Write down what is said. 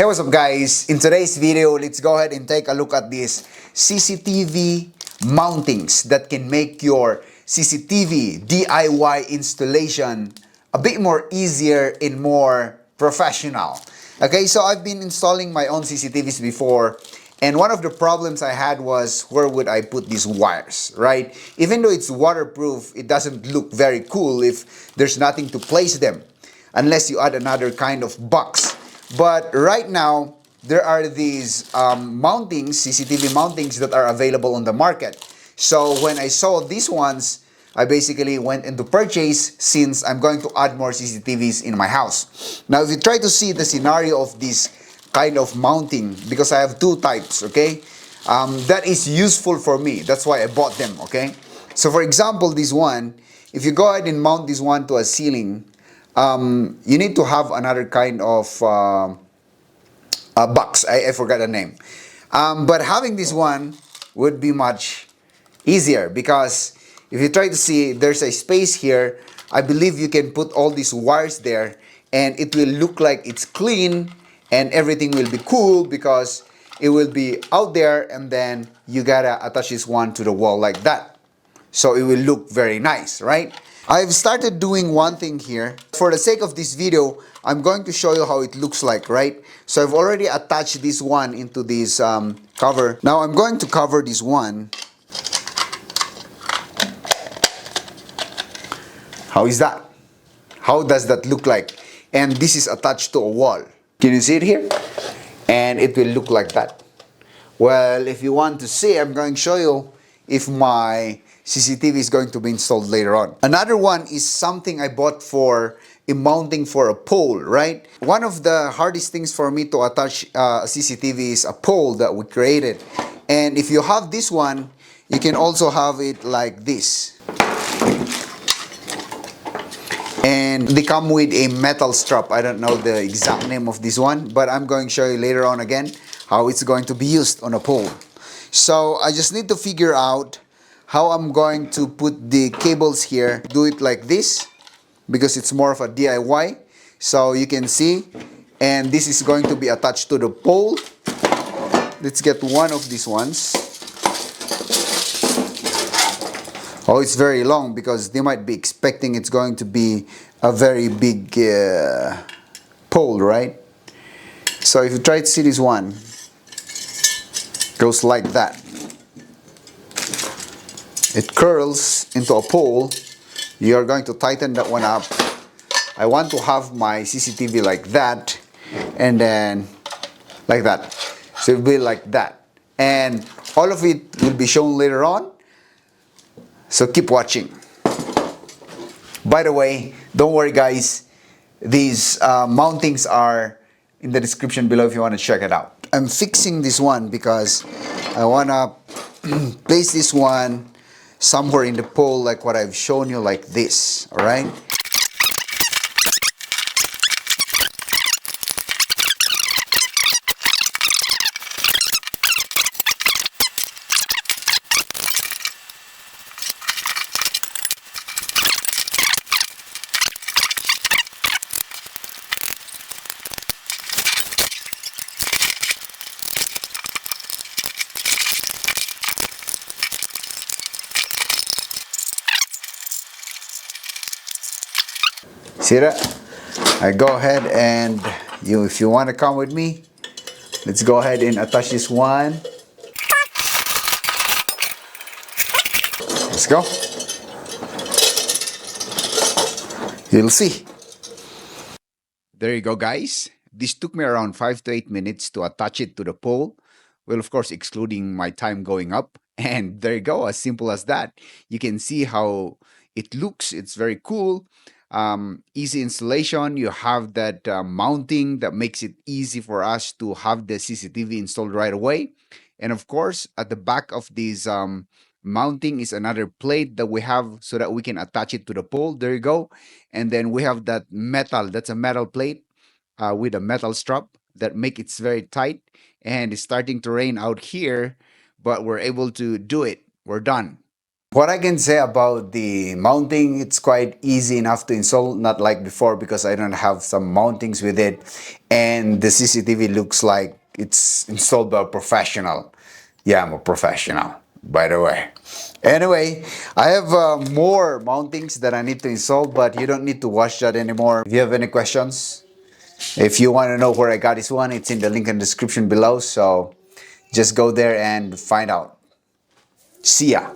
Hey, what's up guys? In today's video, let's go ahead and take a look at these CCTV mountings that can make your CCTV DIY installation a bit more easier and more professional. Okay, so I've been installing my own CCTVs before, and one of the problems I had was where would I put these wires, right? Even though it's waterproof, it doesn't look very cool if there's nothing to place them unless you add another kind of box. But right now, there are these mountings, CCTV mountings that are available on the market. So when I saw these ones, I basically went into purchase since I'm going to add more CCTVs in my house. Now, if you try to see the scenario of this kind of mounting, because I have two types, okay? That is useful for me. That's why I bought them, okay? So for example, this one, if you go ahead and mount this one to a ceiling, you need to have another kind of box. I forgot the name. But having this one would be much easier because if you try to see, there's a space here. I believe you can put all these wires there and it will look like it's clean and everything will be cool because it will be out there, and then you gotta attach this one to the wall like that. So it will look very nice, right? I've started doing one thing here. For the sake of this video, I'm going to show you how it looks like, right? So I've already attached this one into this cover. Now I'm going to cover this one. How is that? How does that look like? And this is attached to a wall. Can you see it here? And it will look like that. Well, if you want to see, I'm going to show you if my CCTV is going to be installed later on. Another one is something I bought for a mounting for a pole, right? One of the hardest things for me to attach a CCTV is a pole that we created. And if you have this one, you can also have it like this. And they come with a metal strap. I don't know the exact name of this one, but I'm going to show you later on again how it's going to be used on a pole. So I just need to figure out how I'm going to put the cables here. Do it like this because it's more of a DIY. So you can see, and this is going to be attached to the pole. Let's get one of these ones. Oh, it's very long because they might be expecting it's going to be a very big pole, right? So if you try to see this one, it goes like that. It curls into a pole. You are going to tighten that one up. I want to have my CCTV like that, and then like that. So it will be like that. And all of it will be shown later on. So keep watching. By the way, don't worry guys, these mountings are in the description below if you want to check it out. I'm fixing this one because I want to place this one somewhere in the pole like what I've shown you, like this, all right? See that? I go ahead and if you want to come with me, let's go ahead and attach this one. Let's go. You'll see. There you go, guys. This took me around 5 to 8 minutes to attach it to the pole. Well, of course, excluding my time going up. And there you go, as simple as that. You can see how it looks. It's very cool. Easy installation. You have that mounting that makes it easy for us to have the CCTV installed right away. And of course, at the back of this mounting is another plate that we have so that we can attach it to the pole. There you go. And then we have that metal. That's a metal plate with a metal strap that make it very tight. And it's starting to rain out here, but we're able to do it. We're done. What I can say about the mounting, it's quite easy enough to install, not like before because I don't have some mountings with it. And the CCTV looks like it's installed by a professional. Yeah, I'm a professional, by the way. Anyway, I have more mountings that I need to install, but you don't need to watch that anymore. If you have any questions, if you want to know where I got this one, it's in the link in the description below. So just go there and find out. See ya.